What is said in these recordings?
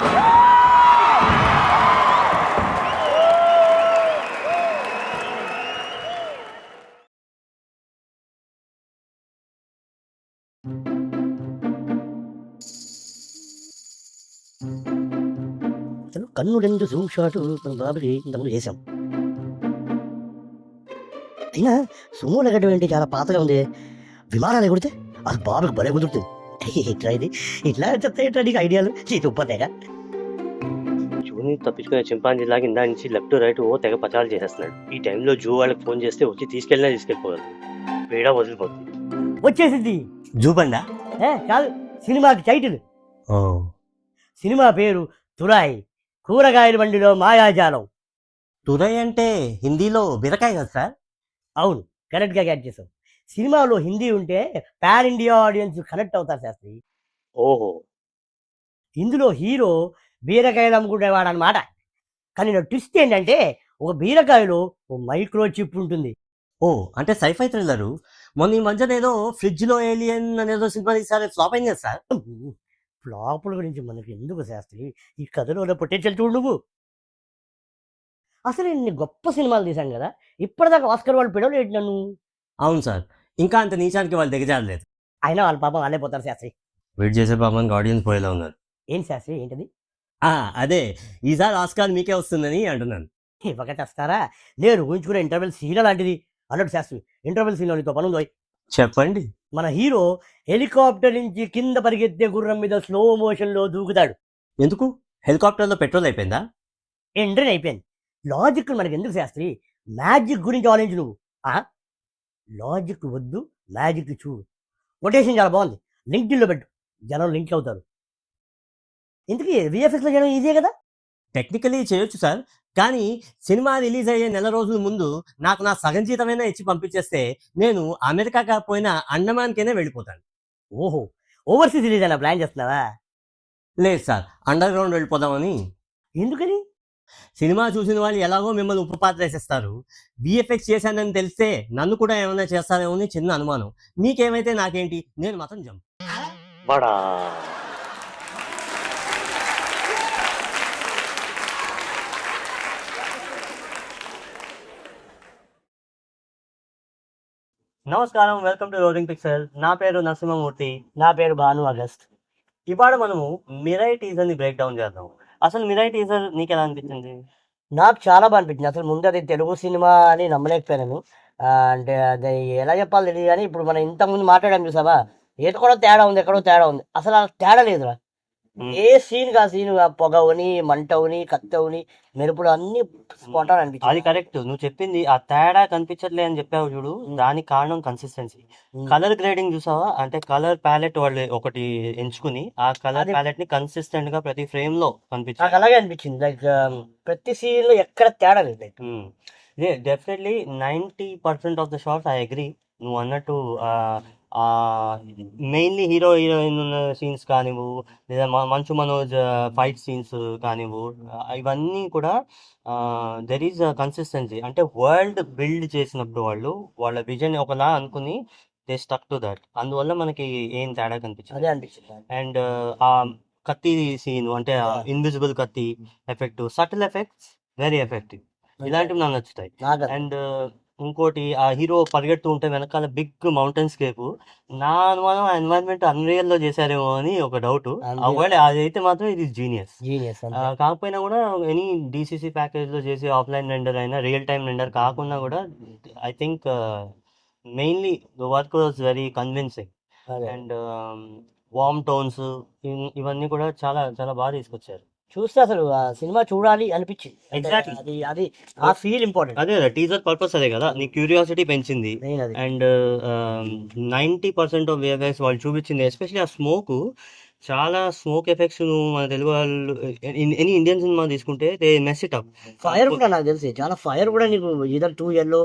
అసలు కన్ను 2 Zoom shot మన బాబుకి ఇంతకుముందు చేసాం. అయినా సుమో ఎగరడం ఏంటి చాలా పాతగా ఉంది. విమానాలు ఎగురితే అది బాబుకి భలే కుదురుతుంది. ఇట్లా ఇది ఇట్లా చెప్తే ఏంట్రా నీకు ఐడియాలు ఉప్పతేగా. జూని తప్పించుకునే చింపాంజీ లాగా ఇందా నుంచి లెఫ్ట్ రైట్ ఓ తెగ పచాలు చేసేస్తున్నాడు. ఈ టైంలో జూ వాళ్ళకి ఫోన్ చేస్తే వచ్చి తీసుకెళ్ళిపోవాలి. పీడా వదిలిపోతుంది. వచ్చేసింది జూ బండా కాదు, సినిమాకి టైటిల్. సినిమా పేరు తురాయి, కూరగాయల బండిలో మాయాజాలం. తురై అంటే హిందీలో బీరకాయ కదా సార్? అవును, కరెక్ట్గా క్యాచ్ చేసాం. సినిమాలో హిందీ ఉంటే పాన్ ఇండియా ఆడియన్స్ కనెక్ట్ అవుతారు శాస్త్రి. ఓహో, ఇందులో హీరో బీరకాయలు అమ్ముకునేవాడు అనమాట. కానీ నా ట్విస్ట్ ఏంటంటే ఒక బీరకాయలో ఓ మైక్రో చిప్ ఉంటుంది. ఓ అంటే సైఫై థ్రిల్లరు. మొన్న ఈ మధ్యన ఏదో ఫ్రిడ్జ్ లో ఏలియన్ అనేదో సినిమా తీసారి, ఫ్లాప్ అయింది కదా సార్? ఫ్లాపుల గురించి మనకి ఎందుకు శాస్త్రి, ఈ కథలో పొటెన్షియల్ చూడు నువ్వు. అసలు ఇన్ని గొప్ప సినిమాలు తీసాం కదా, ఇప్పటిదాకా ఆస్కర్ వాళ్ళు పిలవలేదు నన్ను. అవును సార్, ఇంకా అంత నీచానికి వాళ్ళు దిగజారలేదు. అయినా వాళ్ళ పాపం వాళ్ళే పోతారు శాస్త్రి. వెయిట్ చేసే పాపానికి ఆడియన్స్ పోయేలా ఉన్నారు. ఏం శాస్త్రి ఏంటది? అదే ఈసారి ఆస్కార్ మీకే వస్తుందని అంటున్నాను. ఒకటి వస్తారా, నేను ఊహించుకునే ఇంటర్వెల్ సీన్ లాంటిది అన్నట్టు శాస్త్రి. ఇంటర్వెల్ సీన్లో నీతో పనుందో చెప్పండి. మన హీరో హెలికాప్టర్ నుంచి కింద పరిగెత్తే గుర్రం మీద స్లో మోషన్లో దూకుతాడు. ఎందుకు? హెలికాప్టర్లో పెట్రోల్ అయిపోయిందా? ఎండ్రీన్ అయిపోయింది. లాజిక్ మనకి ఎందుకు శాస్త్రి, మ్యాజిక్ గురించి ఆలోచించు నువ్వు. లాజిక్ వద్దు, మ్యాజిక్ చూడు. కొటేషన్ చాలా బాగుంది, లింక్డ్ఇన్లో పెట్టు, జనం లింక్ అవుతారు. ఇంతకీ విఎఫ్ఎక్స్లో చేయడం ఈజీ కదా? టెక్నికలీ చేయొచ్చు సార్, కానీ సినిమా రిలీజ్ అయ్యే నెల రోజుల ముందు నాకు నా సగం జీతమైనా ఇచ్చి పంపించేస్తే నేను అమెరికా కాకపోయినా అండమాన్కైనా వెళ్ళిపోతాను. ఓహో, ఓవర్సీస్ రిలీజ్ అయినా ప్లాన్ చేస్తున్నావా? లేదు సార్, అండర్ గ్రౌండ్ వెళ్ళిపోదామని. ఎందుకని? సినిమా చూసిన వాళ్ళు ఎలాగో మిమ్మల్ని ఉప్పు పాత్ర వేసేస్తారు. విఎఫ్ఎక్స్ చేశానని తెలిస్తే నన్ను కూడా ఏమైనా చేస్తారేమో అని చిన్న అనుమానం. మీకేమైతే నాకేంటి, నేను మాత్రం జంప్. నమస్కారం, వెల్కమ్ టు రోలింగ్ పిక్సెల్. నా పేరు నరసింహమూర్తి. నా పేరు భాను అగస్ట్. ఇవాళ మనము మిరాయి టీజర్ని బ్రేక్ డౌన్ చేద్దాం. అసలు మిరాయి టీజర్ నీకు ఎలా అనిపించింది? నాకు చాలా బాగా అనిపించింది. అసలు ముందు అది తెలుగు సినిమా అని నమ్మలేకపోయాను. అంటే అది ఎలా చెప్పాలి తెలియదు, కానీ ఇప్పుడు మనం ఇంతకుముందు మాట్లాడాం చూసావా, ఏదో కూడా తేడా ఉంది, ఎక్కడో తేడా ఉంది. అసలు ఆ తేడా లేదురా. ఏ సీన్ కా సీన్, పొగ అవని, మంట అవని, కత్తి అవని, మెరుపులు అన్ని స్పాట్ అనిపించింది. అది కరెక్ట్, నువ్వు చెప్పింది. ఆ తేడా కనిపించట్లే అని చెప్పావు చూడు, దానికి కారణం కన్సిస్టెన్సీ. కలర్ గ్రేడింగ్ చూసావా, అంటే కలర్ ప్యాలెట్ వాళ్ళు ఒకటి ఎంచుకుని ఆ కలర్ ప్యాలెట్ ని కన్సిస్టెంట్ గా ప్రతి ఫ్రేమ్ లో కనిపించింది. నాకు అలాగే అనిపించింది. లైక్ ప్రతి సీన్ లో ఎక్కడ తేడా లేదు. Like definitely 90% of the shots I agree. నువ్వు అన్నట్టు మెయిన్లీ హీరో హీరోయిన్ ఉన్న సీన్స్ కానివ్వు, లేదా మంచు మనోజ్ ఫైట్ సీన్స్ కానివ్వు, ఇవన్నీ కూడా దెర్ ఈజ్ కన్సిస్టెన్సీ. అంటే వరల్డ్ బిల్డ్ చేసినప్పుడు వాళ్ళు వాళ్ళ విజన్ ఒకలా అనుకుని దే స్టక్ టు దట్. అందువల్ల మనకి ఏం తేడా కనిపించింది. అండ్ ఆ కత్తి సీన్, అంటే ఇన్విజిబుల్ కత్తి effect, subtle effects, very effective. ఇలాంటివి నాకు నచ్చుతాయి. అండ్ ఇంకోటి, ఆ హీరో పరిగెడుతూ ఉంటే వెనకాల బిగ్ మౌంటైన్ స్కేప్. నా అనుమానం ఆ ఎన్వైరన్మెంట్ అన్రియల్ లో చేశారేమో అని ఒక డౌట్. ఒకవేళ అదైతే మాత్రం ఇది జీనియస్. కాకపోయినా కూడా ఎనీ డిసిసి ప్యాకేజ్ లో చేసే ఆఫ్లైన్ రెండర్ అయినా రియల్ టైమ్ రెండర్ కాకుండా కూడా I think mainly the work was very convincing. And warm tones ఇవన్నీ కూడా చాలా చాలా బాగా తీసుకొచ్చారు. చూస్తే అసలు ఆ సినిమా చూడాలి అనిపించింది. ఎగ్జాక్ట్లీ అది ఆ ఫీల్ ఇంపార్టెంట్. అదే టీజర్ పర్పస్ అదే కదా, నీ క్యూరియాసిటీ పెంచింది. అండ్ 90% ఆఫ్ విఎఫ్ఎక్స్ వాళ్ళు చూపించింది, ఎస్పెషల్లీ ఆ స్మోక్. చాలా స్మోక్ ఎఫెక్ట్స్ మన తెలుగు వాళ్ళు, ఎనీ ఇండియన్ సినిమా తీసుకుంటే they mess it up. Fire కూడా నాకు తెలిసి చాలా ఫైర్ కూడా నీకు ఇదర్ 2 yellow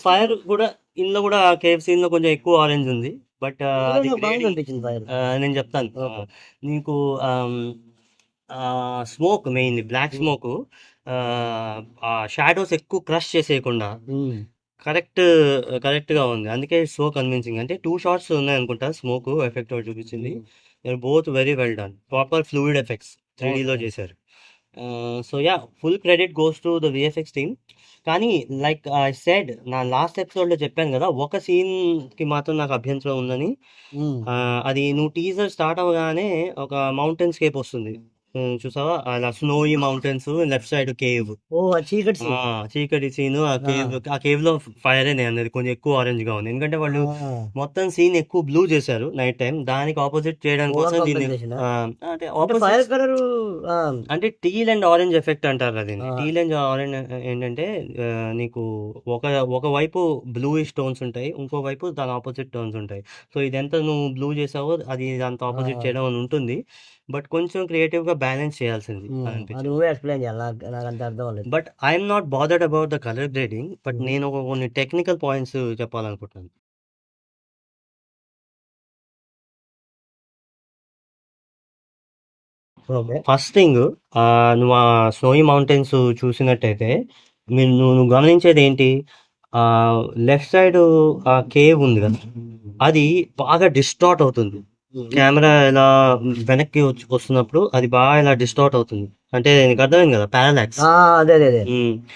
ఫైర్ కూడా ఇందులో కూడా కేవ్ సీన్ లో కొంచెం ఎక్కువ ఆరెంజ్ ఉంది. బట్ అనిపించింది ఫైర్. నేను చెప్తాను నీకు. స్మోక్ మెయిన్లీ బ్లాక్ స్మోక్, ఆ షాడోస్ ఎక్కువ క్రష్ చేసేయకుండా కరెక్ట్గా ఉంది. అందుకే సో కన్విన్సింగ్. అంటే 2 షాట్స్ ఉన్నాయి అనుకుంటా స్మోక్ ఎఫెక్ట్ చూపించింది. Both very well done, proper fluid effects, 3Dలో Okay. చేశారు. So yeah, full credit goes to the VFX team. కానీ లైక్ ఐ సెడ్, నా లాస్ట్ ఎపిసోడ్లో చెప్పాను కదా, ఒక సీన్కి మాత్రం నాకు అభ్యంతరం ఉందని. అది నువ్వు టీజర్ స్టార్ట్ అవ్వగానే ఒక మౌంటైన్ స్కేప్ వస్తుంది. చూసావా, అలా స్నోయి మౌంటైన్స్, లెఫ్ట్ సైడ్ కేవ్, ఓ చీకటి scene. చీకటి సీన్. ఆ కేవ్ లో ఫైర్ అనేది కొంచెం ఎక్కువ ఆరెంజ్ గా ఉంది, ఎందుకంటే వాళ్ళు మొత్తం సీన్ ఎక్కువ బ్లూ చేశారు నైట్ టైం. దానికి ఆపోజిట్ చేయడానికి ఓవర్ కోసం దీన్ని కాంపెన్సేషన్. అంటే అంటే ఆపోజిట్, ఫైర్ కలర్. అంటే టీల్ అండ్ ఆరెంజ్ ఎఫెక్ట్ అంటారు అది. ఆ. టీల్ అండ్ ఆరెంజ్ ఏంటంటే నీకు ఒక ఒకవైపు బ్లూయిష్ టోన్స్ ఉంటాయి, ఇంకో వైపు దాని ఆపోజిట్ టోన్స్ ఉంటాయి. సో ఇదెంత నువ్వు బ్లూ చేసావో అది దాంతో ఆపోజిట్ చేయడం అని ఉంటుంది. బట్ కొంచెం క్రియేటివ్ గా బ్యాలెన్స్ చేయాల్సింది అది అనిపించింది. నువ్వే ఎక్స్ప్లెయిన్ చేయాలి, నాకు అంత అర్థం అవ్వలేదు. But I'm not bothered about the colour grading, but నేను కొన్ని టెక్నికల్ పాయింట్స్ చెప్పాలనుకుంటున్నాను. ఓకే. ఫస్ట్ థింగ్, నువ్వు ఆ స్నోయి మౌంటైన్స్ చూసినట్టయితే నువ్వు గమనించేది ఏంటి, లెఫ్ట్ సైడ్ ఆ కేవ్ ఉంది కదా, అది బాగా డిస్టార్ట్ అవుతుంది. కెమెరా ఇలా వెనక్కి వస్తున్నప్పుడు అది బాగా ఇలా డిస్టార్ట్ అవుతుంది. అంటే నీకు అర్థమైంది కదా, పారాలాక్స్. అదే అదే అదే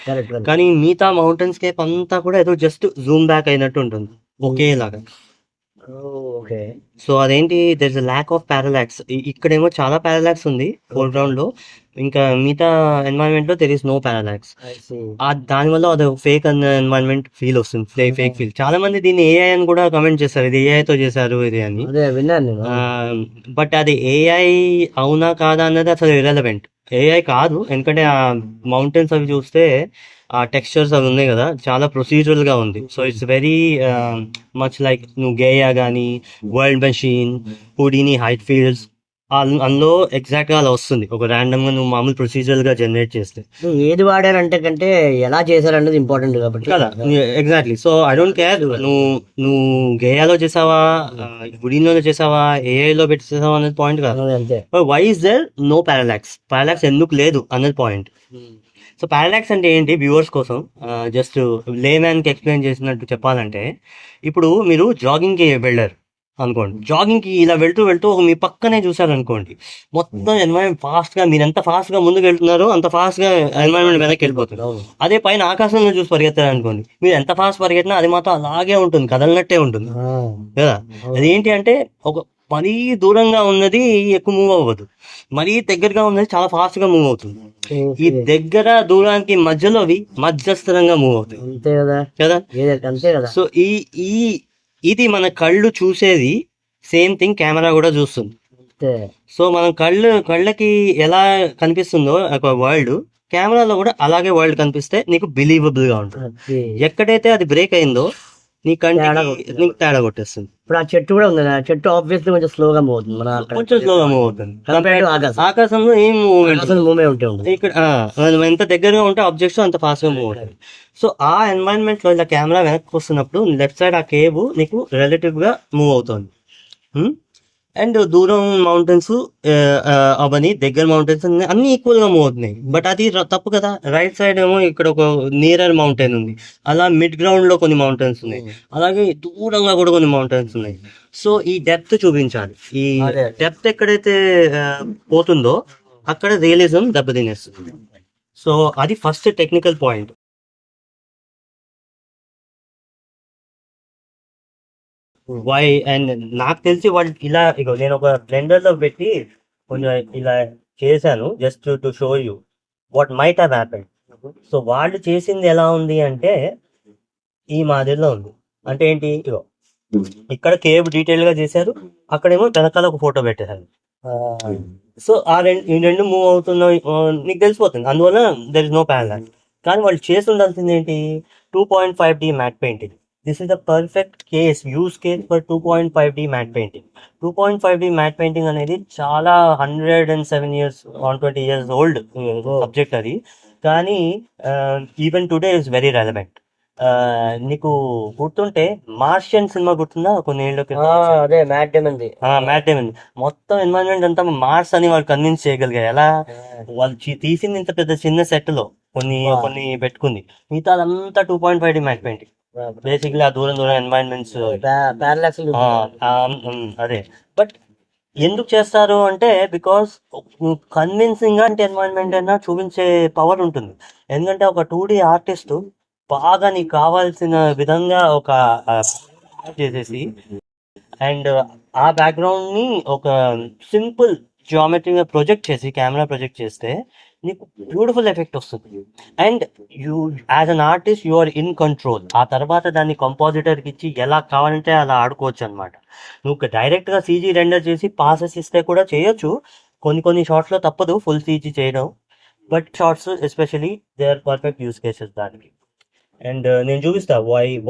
కరెక్ట్. కానీ మిగతా మౌంటైన్ స్కేప్ అంతా కూడా ఏదో జస్ట్ జూమ్ బ్యాక్ అయినట్టు ఉంటుంది ఒకేలాగా. ఓకే. సో అదేంటి, దర్ ఇస్ ల్యాక్ ఆఫ్ పారాలాక్స్. ఇక్కడేమో చాలా పారాలాక్స్ ఉంది ఫోర్గ్రౌండ్ లో, ఇంకా మిగతా ఎన్వైరన్మెంట్ లో దెర్ ఇస్ నో పారాలాక్స్. దానివల్ల అది ఫేక్ ఎన్వైరన్మెంట్ ఫీల్ వస్తుంది, ఫేక్ ఫీల్. చాలా మంది దీన్ని ఏఐ అని కూడా కమెంట్ చేస్తారు, ఇది ఏఐ తో చేశారు ఇది అని. అదే విన్నాను నేను. బట్ అది ఏఐ అవునా కాదా అన్నది అసలు ఇర్రెలవెంట్. ఏఐ కాదు, ఎందుకంటే ఆ మౌంటైన్స్ అవి చూస్తే ఆ టెక్స్చర్స్ అవి ఉన్నాయి కదా, చాలా ప్రొసీజరల్ గా ఉంది. So it's very much like నువ్వు గేయా కానీ, వరల్డ్ మెషిన్, హుడీని, హైట్ ఫీల్డ్స్, అందులో ఎగ్జాక్ట్ గా అలా వస్తుంది, ఒక ర్యాండమ్ గా నువ్వు మామూలు ప్రొసీజరల్ గా జనరేట్ చేస్తే. నువ్వు ఏది వాడారంటే కంటే ఎలా చేశారన్నది ఇంపార్టెంట్ కాబట్టి కదా, exactly. So I don't care నువ్వు గేయాలో చేసావా, హుడీలో చేసావా, ఏఐలో పెట్టి చేసావా అనేది పాయింట్ కాదు. అంతే. వై ఇస్ దేర్ నో పారాలాక్స్ ఎందుకు లేదు అన్నది పాయింట్. సో పారాలాక్స్ అంటే ఏంటి, వ్యూవర్స్ కోసం జస్ట్ లేమ్యాన్కి ఎక్స్ప్లెయిన్ చేసినట్టు చెప్పాలంటే, ఇప్పుడు మీరు జాగింగ్కి వెళ్ళారు అనుకోండి, జాగింగ్కి ఇలా వెళ్తూ వెళ్తూ మీ పక్కనే చూసారు అనుకోండి, మొత్తం ఎన్వైరన్మెంట్ ఫాస్ట్గా, మీరు ఎంత ఫాస్ట్గా ముందుకు వెళ్తున్నారో అంత ఫాస్ట్గా ఎన్వైరన్మెంట్ వెనక్కి వెళ్ళిపోతుంది. అదే పైన ఆకాశంలో చూసి పరిగెత్తారు అనుకోండి, మీరు ఎంత ఫాస్ట్ పరిగెత్తినా అది మాత్రం అలాగే ఉంటుంది, కదలనట్టే ఉంటుంది కదా. అదేంటి అంటే, ఒక మరీ దూరంగా ఉన్నది ఎక్కువ మూవ్ అవ్వదు, మరీ దగ్గరగా ఉన్నది చాలా ఫాస్ట్ గా మూవ్ అవుతుంది. ఈ దగ్గర దూరానికి మధ్యలో అవి మధ్యస్థరంగా మూవ్ అవుతాయి. అంతే కదా కదా, అంతే కదా. సో ఇది మన కళ్ళు చూసేది సేమ్ థింగ్ కెమెరా కూడా చూస్తుంది. సో మనం కళ్ళకి ఎలా కనిపిస్తుందో ఒక వరల్డ్, కెమెరాలో కూడా అలాగే వరల్డ్ కనిపిస్తే నీకు బిలీవబుల్ గా ఉంటుంది. ఎక్కడైతే అది బ్రేక్ అయిందో నీకు తేడా కొట్టేస్తుంది. ఇప్పుడు ఆ చెట్టు కూడా ఉంది, ఆ చెట్టు ఆబ్వియస్లీ కొంచెం స్లోగా మూవ్ అవుతుంది, కొంచెం స్లోగా మూవ్ అవుతుంది. ఆకాశంలో ఏం మూవ్మెంట్ ఉంటుంది. ఇక్కడ మనం ఎంత దగ్గరగా ఉంటే ఆబ్జెక్ట్స్ అంత ఫాస్ట్ గా మూవ్ అవుతుంది. సో ఆ ఎన్వైరన్మెంట్ లో ఇలా కెమెరా వెనక్కి వస్తున్నప్పుడు లెఫ్ట్ సైడ్ ఆ కేవ్ నీకు రిలేటివ్ గా మూవ్ అవుతుంది, అండ్ దూరం మౌంటైన్స్ అవన్నీ, దగ్గర మౌంటైన్స్ అన్ని ఈక్వల్ గా మూవ్ అవుతున్నాయి. బట్ అది తప్పు కదా. రైట్ సైడ్ ఏమో ఇక్కడ ఒక నియరర్ మౌంటైన్ ఉంది, అలా మిడ్ గ్రౌండ్ లో కొన్ని మౌంటైన్స్ ఉన్నాయి, అలాగే దూరంగా కూడా కొన్ని మౌంటైన్స్ ఉన్నాయి. సో ఈ డెప్త్ చూపించాలి. ఈ డెప్త్ ఎక్కడైతే పోతుందో అక్కడ రియలిజం దెబ్బతినేస్తుంది. సో అది first technical point. Why and నాకు తెలిసి వాళ్ళు ఇలా, ఇగో నేను ఒక బ్లెండర్ లో పెట్టి కొంచెం ఇలా చేశాను, just to show you what might have happened. So వాళ్ళు చేసింది ఎలా ఉంది అంటే ఈ మాదిరిలో ఉంది. అంటే ఏంటి, ఇగో ఇక్కడ కేవ్ డీటెయిల్ గా చేశారు, అక్కడేమో వెనకాల ఒక ఫోటో పెట్టేశారు. సో ఈ రెండు మూవ్ అవుతున్నాయి నీకు తెలిసిపోతుంది, అందువల్ల దెర్ ఇస్ నో పారాలాక్స్. కానీ వాళ్ళు చేసి ఉండాల్సింది ఏంటి, 2.5D matte painting. This is the perfect use case for 2.5D matte painting. 2.5D matte painting అనేది చాలా 107 years 120 years ఓల్డ్ సబ్జెక్ట్ అది. కానీ even today is very relevant. నీకు గుర్తుంటే మార్షియన్ సినిమా గుర్తుందా, కొన్ని ఏళ్ళకి? అదే మ్యాట్ డేమన్. మొత్తం ఎన్వైరన్మెంట్ అంతా మార్స్ అని వాళ్ళు కన్విన్స్ చేయగలిగారు. ఎలా వాళ్ళు తీసింది ఇంత పెద్ద చిన్న సెట్ లో కొన్ని పెట్టుకుంది, మిగతా అదంతా 2.5D మ్యాట్ పెయింటింగ్. బేసిక్లీ ఆ దూరం ఎన్వైరన్మెంట్స్ అదే. బట్ ఎందుకు చేస్తారు అంటే బికాస్ కన్విన్సింగ్ గా ఎన్వైరన్మెంట్ అయినా చూపించే పవర్ ఉంటుంది. ఎందుకంటే ఒక 2D ఆర్టిస్ట్ బాగా నీకు కావాల్సిన విధంగా ఒక చేసేసి అండ్ ఆ బ్యాక్గ్రౌండ్ ని ఒక సింపుల్ జియోమెట్రీ ప్రొజెక్ట్ చేసి కెమెరా ప్రొజెక్ట్ చేస్తే నీకు బ్యూటిఫుల్ ఎఫెక్ట్ వస్తుంది. And you as an artist you are in control. ఆ తర్వాత దాన్ని కంపోజిటర్కి ఇచ్చి ఎలా కావాలంటే అలా ఆడుకోవచ్చు అనమాట. నువ్వు డైరెక్ట్ గా సీజీ రెండర్ చేసి పాసెస్ ఇస్తే కూడా చేయొచ్చు. కొన్ని షార్ట్స్ లో తప్పదు ఫుల్ సీజీ చేయడం. But shorts especially they are perfect use cases దానికి. అండ్ నేను చూపిస్తా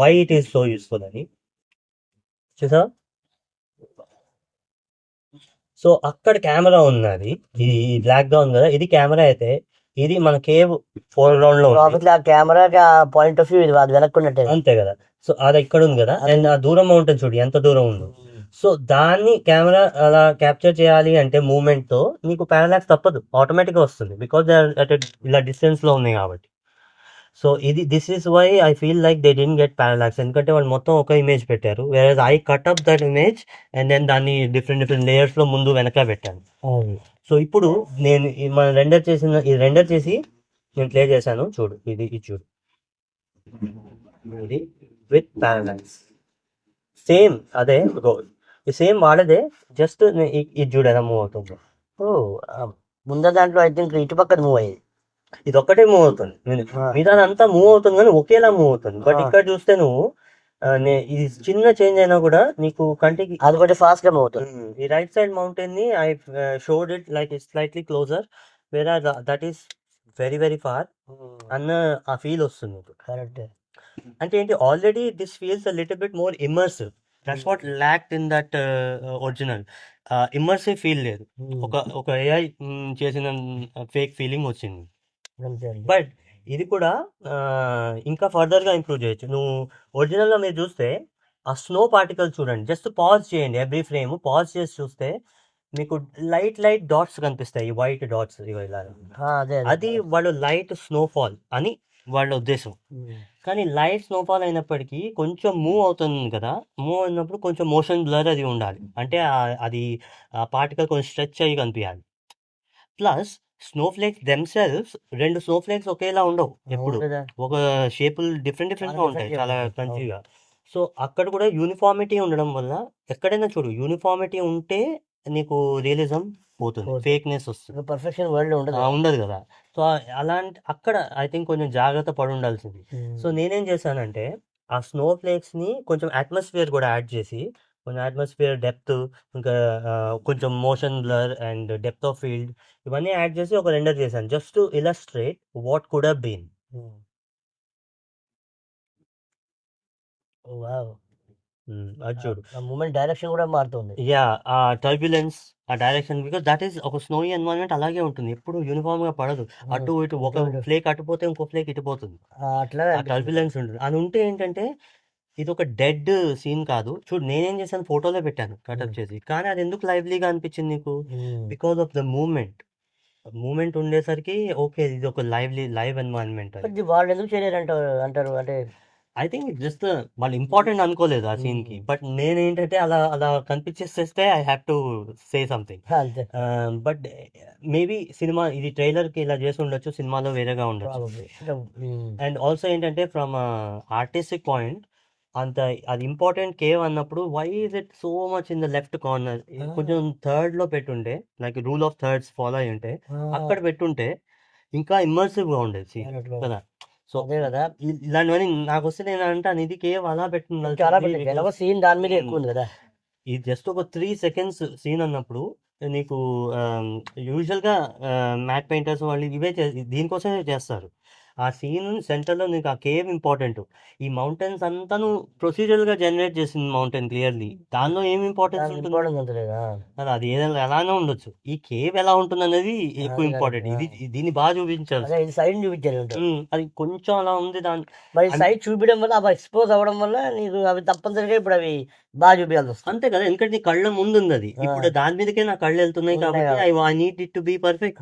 why it is so useful అని. చూసా. సో అక్కడ కెమెరా ఉన్నది, ఇది బ్లాక్ గా ఉంది కదా, ఇది కెమెరా అయితే ఇది మన కేవ్ ఫోర్ గ్రౌండ్ లో ఉంది. ఆబ్వియస్లీ ఆ కెమెరా పాయింట్ ఆఫ్ వ్యూ ఇది అది వెనక్కున్నట్టే. అంతే కదా. సో అది ఇక్కడ ఉంది కదా, అండ్ ఆ దూరం ఉంటుంది చూడు ఎంత దూరం ఉందో. సో దాన్ని కెమెరా అలా క్యాప్చర్ చేయాలి అంటే మూమెంట్ తో నీకు పారాలాక్స్ తప్పదు, ఆటోమేటిక్ గా వస్తుంది. బికాస్ ఇలా డిస్టెన్స్ లో ఉన్నాయి కాబట్టి. So this is why I feel like they didn't get parallax. ఎందుకంటే వాళ్ళు మొత్తం ఒక ఇమేజ్ పెట్టారు, వేరే I cut up that image and then దాన్ని డిఫరెంట్ లేయర్స్ లో ముందు వెనక పెట్టాను. సో ఇప్పుడు నేను మనం రెండర్ చేసి నేను ప్లే చేశాను చూడు. ఇది చూడు, ఇది విత్ పారాలాక్స్ సేమ్ అదే సేమ్ వాడదే, జస్ట్ ఇది చూడు ఎలా మూవ్ అవుతుంది. ముందర దాంట్లో ఐ థింక్ ఇటు పక్కన మూవ్ అయ్యేది, ఇది ఒక్కటే మూవ్ అవుతుంది, మీద అంతా మూవ్ అవుతుంది కానీ ఒకేలా మూవ్ అవుతుంది. బట్ ఇక్కడ చూస్తే నువ్వు ఇది చిన్న చేంజ్ అయినా కూడా నీకు కంటికి అది కొంచెం ఫాస్ట్ గా మూవ్ అవుతుంది. ఈ రైట్ సైడ్ మౌంటైన్ ని I showed it like it slightly closer, where that is very very far అన్న ఆ ఫీల్ వస్తుంది. కరెక్ట్. అంటే ఏంటి, already this feels a little bit more immersive. That's what lacked in that original. Immersive feel లేదు, ఒక AI చేసిన fake feeling వచ్చింది. But ఇది కూడా ఇంకా ఫర్దర్ గా ఇంప్రూవ్ చేయొచ్చు. నువ్వు ఒరిజినల్ లో మీరు చూస్తే ఆ స్నో పార్టికల్ చూడండి, జస్ట్ పాజ్ చేయండి, ఎవ్రీ ఫ్రేమ్ పాజ్ చేసి చూస్తే మీకు లైట్ డాట్స్ కనిపిస్తాయి, వైట్ డాట్స్ ఇలా. అది వాళ్ళు లైట్ స్నోఫాల్ అని వాళ్ళ ఉద్దేశం. కానీ లైట్ స్నోఫాల్ అయినప్పటికీ కొంచెం మూవ్ అవుతుంది కదా, మూవ్ అయినప్పుడు కొంచెం మోషన్ బ్లర్ అది ఉండాలి. అంటే అది ఆ పార్టికల్ కొంచెం స్ట్రెచ్ అయ్యి కనిపించాలి. ప్లస్ స్నోఫ్లేక్స్ దెమ్సెల్వ్స్, రెండు స్నోఫ్లేక్స్ ఒకేలా ఉండవు ఎప్పుడు, ఒక షేపులు డిఫరెంట్ గా ఉంటాయి చాలా క్రంచీగా. సో అక్కడ కూడా యూనిఫార్మిటీ ఉండడం వల్ల, ఎక్కడైనా చూడు యూనిఫార్మిటీ ఉంటే నీకు రియలిజం పోతుంది, ఫేక్నెస్ వస్తుంది, పర్ఫెక్షన్ వరల్డ్ ఉండదు కదా. సో అలాంటి అక్కడ ఐ థింక్ కొంచెం జాగ్రత్త పడి ఉండాల్సింది. సో నేనేం చేశానంటే ఆ స్నో ఫ్లేక్స్ ని కొంచెం అట్మాస్ఫియర్ కూడా యాడ్ చేసి, కొంచెం అట్మాస్ఫియర్ డెప్త్, ఇంకా కొంచెం motion blur and depth of field ఇవన్నీ యాడ్ చేసి ఒక రెండర్ చేశాను, just to illustrate what could have been. అది చూడు, మూమెంట్ డైరెక్షన్ కూడా మారుతుంది. యా, ఆ టర్బ్యులెన్స్, ఆ డైరెక్షన్, బికాస్ దట్ ఈస్ ఒక స్నోయి ఎన్వైరన్మెంట్ అలాగే ఉంటుంది, ఎప్పుడు యూనిఫామ్ గా పడదు. అటు ఇటు ఒక ఫ్లేక్ అటుపోతే ఇంకో ఫ్లేక్ ఇటుపోతుంది, అట్లా టర్బ్యులెన్స్ ఉంటుంది. అది ఉంటే ఏంటంటే ఇది ఒక డెడ్ సీన్ కాదు. చూడు నేనేం చేశాను, ఫోటోలో పెట్టాను కటప్ చేసి, కానీ అది ఎందుకు లైవ్లీగా అనిపించింది నీకు? బికాస్ ఆఫ్ ద మూమెంట్ ఉండేసరికి ఓకే ఇది ఒక లైవ్ ఎన్వైరన్మెంట్. వాళ్ళు ఎందుకు చేయలేరు అంటారు అంటే ఐ థింక్ జస్ట్ వాళ్ళు ఇంపార్టెంట్ అనుకోలేదు ఆ సీన్ కి. బట్ నేనేంటంటే అలా అలా కనిపించేస్తే I have to say something. But maybe cinema ఇది ట్రైలర్ కి ఇలా చేసి ఉండొచ్చు, సినిమాలో వేరేగా ఉండొచ్చు. అండ్ ఆల్సో ఏంటంటే ఫ్రమ్ ఆర్టిస్టిక్ పాయింట్, అంత అది ఇంపార్టెంట్ కేవ్ అన్నప్పుడు why is it so much in the left corner? కొంచెం థర్డ్ లో పెట్టుంటే, like rule of thirds follow అయి ఉంటే అక్కడ పెట్టుంటే ఇంకా ఇమ్మర్సివ్ గా ఉండేది కదా. సో ఇలాంటివన్నీ నాకు వస్తే నేను అంటాను ఇది కేవ్ అలా పెట్టుకున్నాను, సీన్ దాని మీద ఎక్కువ ఉంది కదా. ఇది జస్ట్ ఒక 3 seconds సీన్ అన్నప్పుడు నీకు యూజువల్ గా మ్యాట్ పెయింటర్స్ వాళ్ళు ఇవే దీనికోసమే చేస్తారు. ఆ సీన్ సెంటర్ లో నీకు ఆ కేవ్ ఇంపార్టెంట్. ఈ మౌంటైన్స్ అంతాను ప్రొసీజరల్ గా జనరేట్ చేసింది మౌంటైన్ క్లియర్లీ, దానిలో ఏం ఇంపార్టెన్స్ ఉంటుంది? అది ఏదైనా ఎలానే ఉండొచ్చు, ఈ కేవ్ ఎలా ఉంటుంది అనేది ఎక్కువ ఇంపార్టెంట్. దీన్ని బాగా చూపించాలి, సైడ్ చూపించాలి. అది కొంచెం అలా ఉంది దాని మరి సైడ్ చూపించడం వల్ల అవి ఎక్స్పోజ్ అవ్వడం వల్ల నీకు అవి తప్పనిసరిగా ఇప్పుడు అవి బాగా చూపించాల్సి వస్తుంది. అంతే కదా, ఎందుకంటే నీ కళ్ళ ముందు ఉంది అది, ఇప్పుడు దాని మీదకే నా కళ్ళు వెళ్తున్నాయి కాబట్టి I need it to be perfect.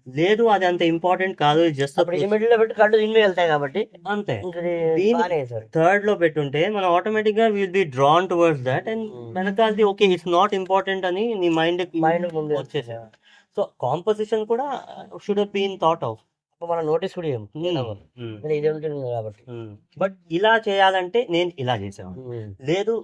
లేదు అది అంత ఇంపార్టెంట్ కాదు, జస్ట్ అప్పుడు ఇది మిడిల్ లో పెట్టి కళ్ళు ఇన్వి వెళ్తాయి కాబట్టి అంతే. ఇంకా దీని బాగానే వేశారు. థర్డ్ లో పెట్టుంటే మనం ఆటోమేటిక్ గా will be drawn towards that, and వెనకాలది ఓకే ఇట్స్ నాట్ ఇంపార్టెంట్ అని నీ మైండ్ మైండ్ ముందు వచ్చేసి. సో కాంపోజిషన్ కూడా should have been thought of. అప్పుడు మనం నోటీస్ కూడా చేయం ఇది ఉంటుంది కాబట్టి. బట్ ఇలా చేయాలంటే నేను ఇలా చేసాను. లేదు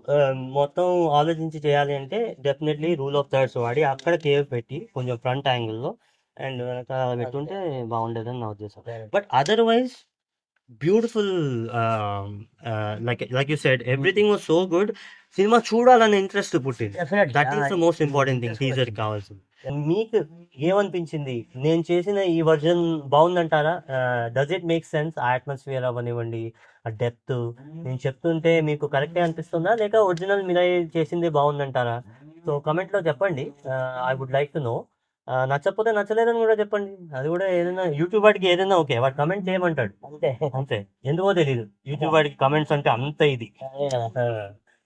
మొత్తం ఆలోచించి చేయాలి అంటే డెఫినెట్లీ రూల్ ఆఫ్ థర్డ్స్ వాడి అక్కడ కేవ్ పెట్టి కొంచెం ఫ్రంట్ యాంగిల్లో అండ్ వెనక పెట్టుంటే బాగుండేదని నా ఉద్దేశం. But otherwise beautiful, like you said everything was so good. Cinema చూడాలనే ఇంట్రెస్ట్ పుట్టింది. That is the most important thing teaser కావాల్సింది. మీకు ఏమనిపించింది? నేను చేసిన ఈ వర్జన్ బాగుందంటారా? Does it make sense? ఆ అట్మాస్ఫియర్ అవనివ్వండి, ఆ డెప్త్ నేను చెప్తుంటే మీకు కరెక్టే అనిపిస్తుందా, లేక ఒరిజినల్ మీరే చేసింది బాగుందంటారా? సో కమెంట్లో చెప్పండి. I would like to know. నచ్చకపోతే నచ్చలేదని కూడా చెప్పండి. అది కూడా ఏదైనా యూట్యూబ్ వాడికి ఏదైనా ఓకే, వాడు కమెంట్ చేయమంటాడు అంతే అంతే. ఎందుకో తెలియదు యూట్యూబ్ వాడికి కమెంట్స్ అంటే అంత ఇది. అదే కదా.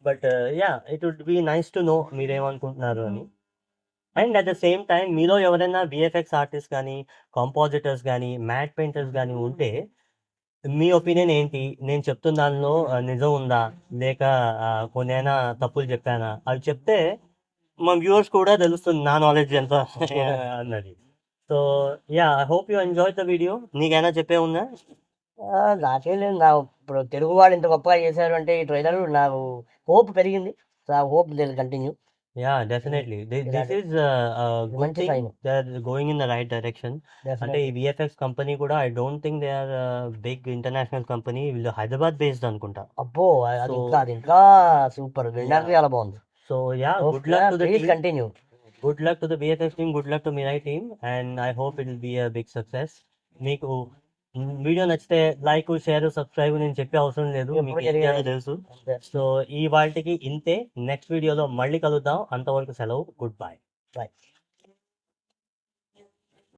But yeah, it would be nice to know మీరేమనుకుంటున్నారు అని. And at the same time మీలో ఎవరైనా విఎఫ్ఎక్స్ ఆర్టిస్ట్ కానీ, కాంపోజిటర్స్ కానీ, మ్యాట్ పెయింటర్స్ కానీ ఉంటే మీ ఒపీనియన్ ఏంటి? నేను చెప్తున్న దానిలో నిజం ఉందా, లేక కొన్నైనా తప్పులు చెప్పానా? అవి చెప్తే మా వ్యూవర్స్ కూడా తెలుస్తుంది నా నాలెడ్జ్ ఎంత అన్నది. So yeah, I hope you enjoy the video. నీకైనా చెప్పే ఉందా? నాకేం లేదు. నా ఇప్పుడు తెలుగు వాడు ఇంత గొప్పగా చేశారు అంటే ఈ ట్రైలర్ నాకు హోప్ పెరిగింది. సో ఆ hope will continue. Yeah definitely this is good మంచి thing. sign. They are going in the right direction. అంటే ఈ విఎఫ్ఎక్స్ కంపెనీ కూడా I don't think they are big international company. వీళ్ళు హైదరాబాద్ బేస్డ్ అనుకుంటా. అబ్బో So, అది ఇంకా సూపర్ వినడానికి చాలా బాగుంది. So yeah, good luck to the please team. Continue. Good luck to the VFX team, good luck to Mirai team, and I hope it will be a big success. మీకు video నచ్చితే like, share, subscribe నేను చెప్పే అవసరం లేదు, ఎప్పుడు మీకు జరిగేది. ఇండియాలో తెలుసు. సో ఈ వాటికి ఇంతే. నెక్స్ట్ వీడియోలో మళ్ళీ కలుద్దాం. అంతవరకు సెలవు. Good bye. Bye.